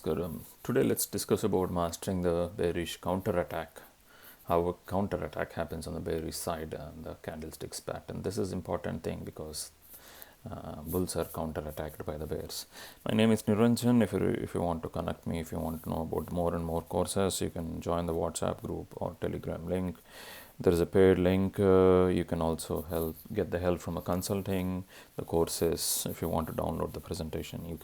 Today let's discuss about mastering the bearish counterattack, how a counterattack happens on the bearish side and the candlesticks pattern. This is important thing because bulls are counterattacked by the bears. My name is Niranjan. If you want to connect me, if you want to know about more and more courses, you can join the WhatsApp group or Telegram link. There is a paid link. You can also get the help from a consulting, the courses. If you want to download the presentation, you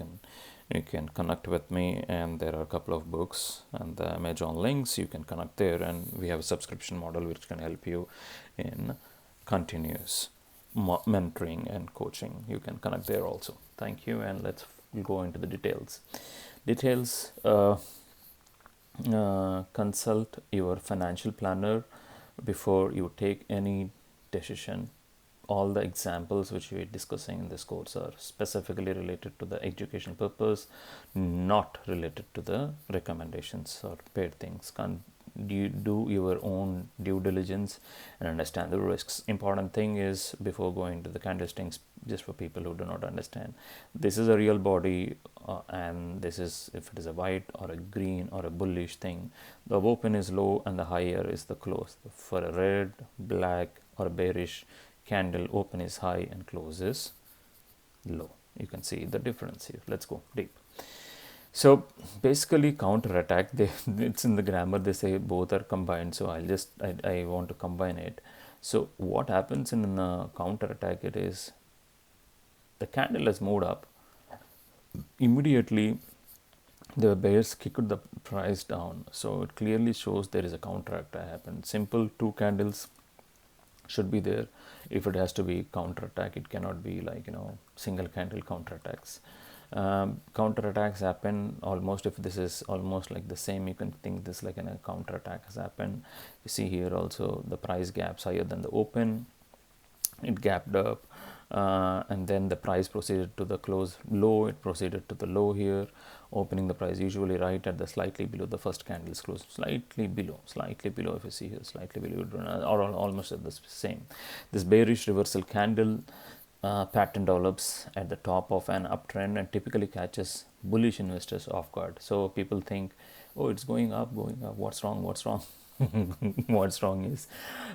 can connect with me, and there are a couple of books and the Amazon links. You can connect there, and we have a subscription model which can help you in continuous mentoring and coaching. You can connect there also. Thank you, and let's go into the details. Consult your financial planner before you take any decision. All the examples which we are discussing in this course are specifically related to the education purpose, not related to the recommendations or paid things. You do your own due diligence and understand the risks. Important thing is, before going to the candlesticks, just for people who do not understand, this is a real body, and this is, if it is a white or a green or a bullish thing, the open is low and the higher is the close. For a red, black or a bearish candle, open is high and close is low. You can see the difference here. Let's go deep. So basically, counterattack, it's in the grammar, they say both are combined, so I want to combine it. So what happens in a counterattack, it is the candle has moved up, immediately the bears kicked the price down, so it clearly shows there is a counterattack happened. Simple two candles should be there. If it has to be counterattack, it cannot be like single candle counterattacks. Counterattacks happen almost, if this is almost like the same, you can think this like a counterattack has happened. You see here also the price gaps higher than the open, it gapped up, and then the price proceeded to the close low. It proceeded to the low here, opening the price usually right at the slightly below the first candle's close, slightly below. If you see here, slightly below, or almost at the same. This bearish reversal candle pattern develops at the top of an uptrend and typically catches bullish investors off guard. So people think, oh, it's going up. What's wrong? What's wrong is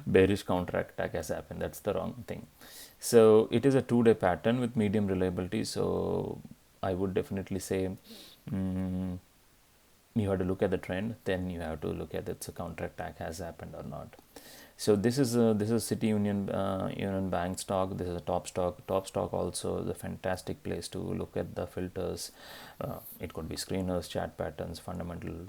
bearish counterattack has happened. That's the wrong thing. So it is a 2-day pattern with medium reliability. So I would definitely say you have to look at the trend, then you have to look at if the counterattack has happened or not. So this is City Union Bank stock. This is a top stock. Top stock also is a fantastic place to look at the filters. It could be screeners, chat patterns, fundamental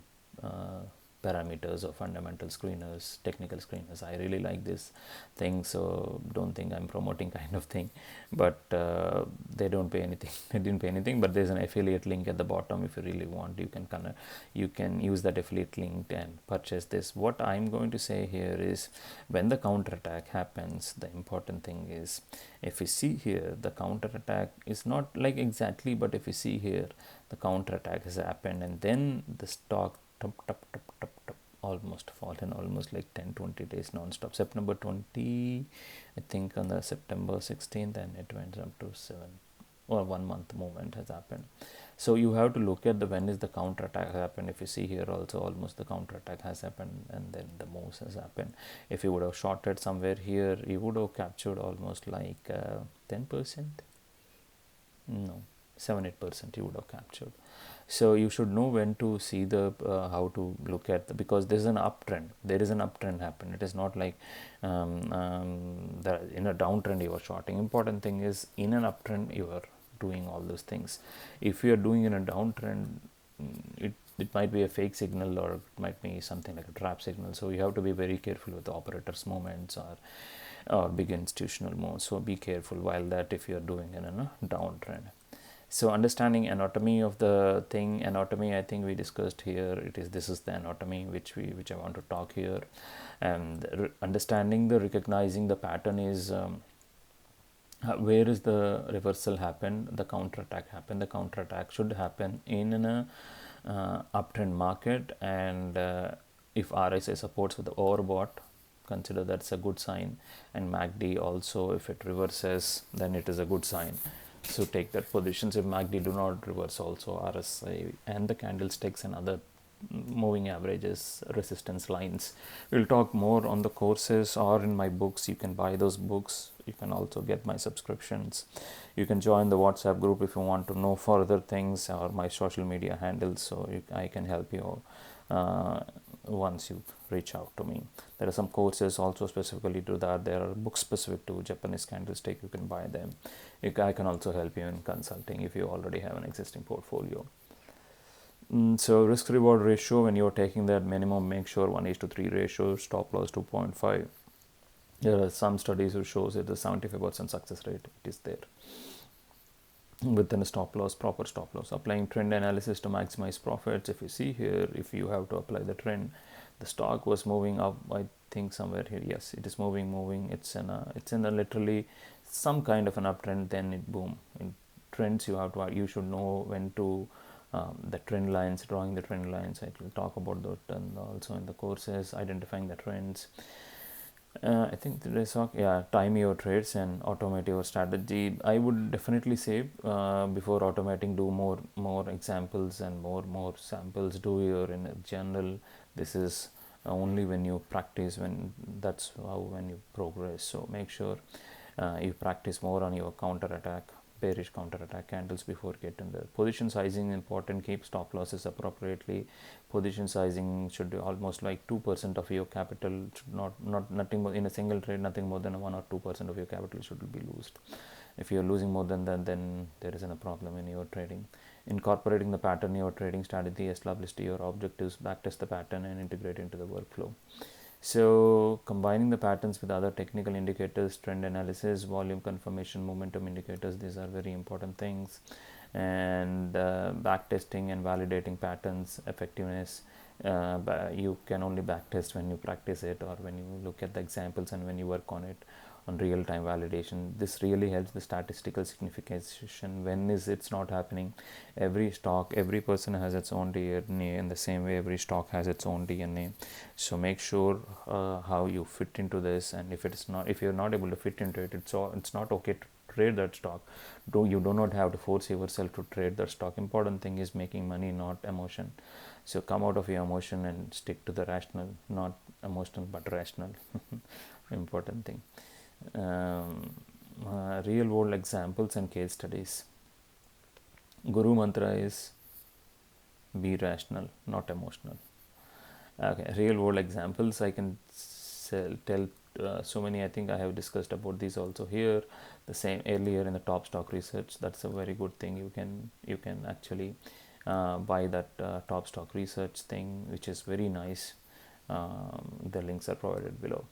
parameters or fundamental screeners, technical screeners. I really like this thing, so don't think I'm promoting kind of thing, but they don't pay anything. They didn't pay anything, but there's an affiliate link at the bottom. If you really want, you can use that affiliate link and purchase this. What I'm going to say here is, when the counterattack happens, the important thing is, if you see here, the counterattack is not like exactly, but if you see here, the counterattack has happened, and then the stock almost fallen almost like 10-20 days non-stop. September 20, I think on the September 16th, and it went up to 7 or 1 month movement has happened. So you have to look at the when is the counterattack happened. If you see here also, almost the counterattack has happened, and then the moves has happened. If you would have shorted somewhere here, you would have captured almost like 10%. No, 7-8% you would have captured. So you should know when to see the how to look at because there is an uptrend. There is an uptrend happen. It is not like in a downtrend you are shorting. Important thing is, in an uptrend you are doing all those things. If you are doing in a downtrend, it might be a fake signal, or it might be something like a trap signal. So you have to be very careful with the operators' movements or big institutional moves. So be careful while that if you are doing in a downtrend. So understanding anatomy of the thing, I think we discussed here. This is the anatomy which I want to talk here, and understanding recognizing the pattern is where is the reversal happen, the counterattack happen. The counterattack should happen in an uptrend market, and if RSI supports with the overbought, consider that's a good sign, and MACD also, if it reverses, then it is a good sign. So take that positions if MACD do not reverse, also RSI and the candlesticks and other moving averages, resistance lines. We'll talk more on the courses or in my books. You can buy those books. You can also get my subscriptions. You can join the WhatsApp group if you want to know further things, or my social media handles, so I can help you once you reach out to me. There are some courses also specifically to that. There are books specific to Japanese candlestick. You can buy them. I can also help you in consulting if you already have an existing portfolio. So risk reward ratio, when you're taking that minimum, make sure 1:3 ratio, stop loss 2.5. There are some studies who shows it the 75% success rate. It is there within a stop loss, proper stop loss. Applying trend analysis to maximize profits. If you see here, if you have to apply the trend, the stock was moving up, I think somewhere here. Yes, it is moving. It's in a literally some kind of an uptrend. Then it boom. In trends, you should know when to the trend lines, drawing the trend lines. I will talk about that, and also in the courses, identifying the trends. I think time your trades and automate your strategy. I would definitely say before automating, do more examples and more samples. Do your in a journal. This is only when you practice, when you progress. So make sure you practice more on your counter attack, bearish counter attack candles before getting the position sizing. Important, keep stop losses appropriately. Position sizing should be almost like 2% of your capital. Should nothing more in a single trade. Nothing more than 1 or 2% of your capital should be lost. If you're losing more than that, then there is a problem in your trading. Incorporating the pattern in your trading strategy, establish your objectives, backtest the pattern, and integrate into the workflow. So combining the patterns with other technical indicators, trend analysis, volume confirmation, momentum indicators, these are very important things. And backtesting and validating patterns, effectiveness. You can only backtest when you practice it, or when you look at the examples and when you work on it on real-time validation. This really helps the statistical signification. When is it's not happening? Every stock, every person has its own DNA. In the same way, every stock has its own DNA. So make sure how you fit into this, and if you're not able to fit into it, it's not okay to trade that stock. You do not have to force yourself to trade that stock. Important thing is making money, not emotion. So come out of your emotion and stick to the rational, not emotional but rational. Important thing. Real world examples and case studies. Guru mantra is be rational, not emotional. Okay, real world examples I can tell so many. I think I have discussed about these also here. The same earlier in the top stock research. That's a very good thing. You can actually buy that top stock research thing, which is very nice. The links are provided below.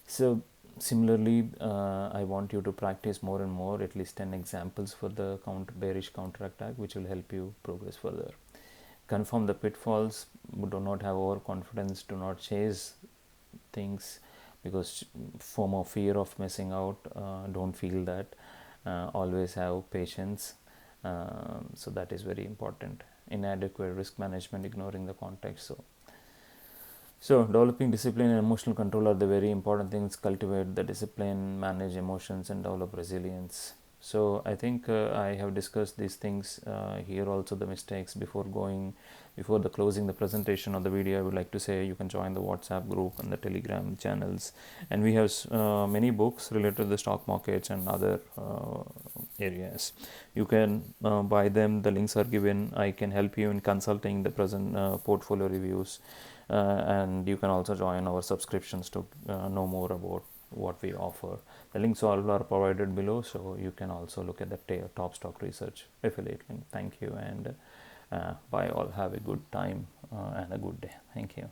So similarly, I want you to practice more and more, at least 10 examples for the bearish counter attack, which will help you progress further. Confirm the pitfalls. Do not have overconfidence. Do not chase things because FOMO, fear of missing out. Don't feel that. Always have patience. So that is very important. Inadequate risk management, ignoring the context. So developing discipline and emotional control are the very important things. Cultivate the discipline, manage emotions, and develop resilience. So I think I have discussed these things here also, the mistakes. Before the closing the presentation of the video, I would like to say you can join the WhatsApp group and the Telegram channels, and we have many books related to the stock markets and other areas. You can buy them. The links are given. I can help you in consulting the present portfolio reviews, and you can also join our subscriptions to know more about what we offer. The links all are provided below, so you can also look at the top stock research affiliate link. Thank you, and bye all. Have a good time and a good day. Thank you.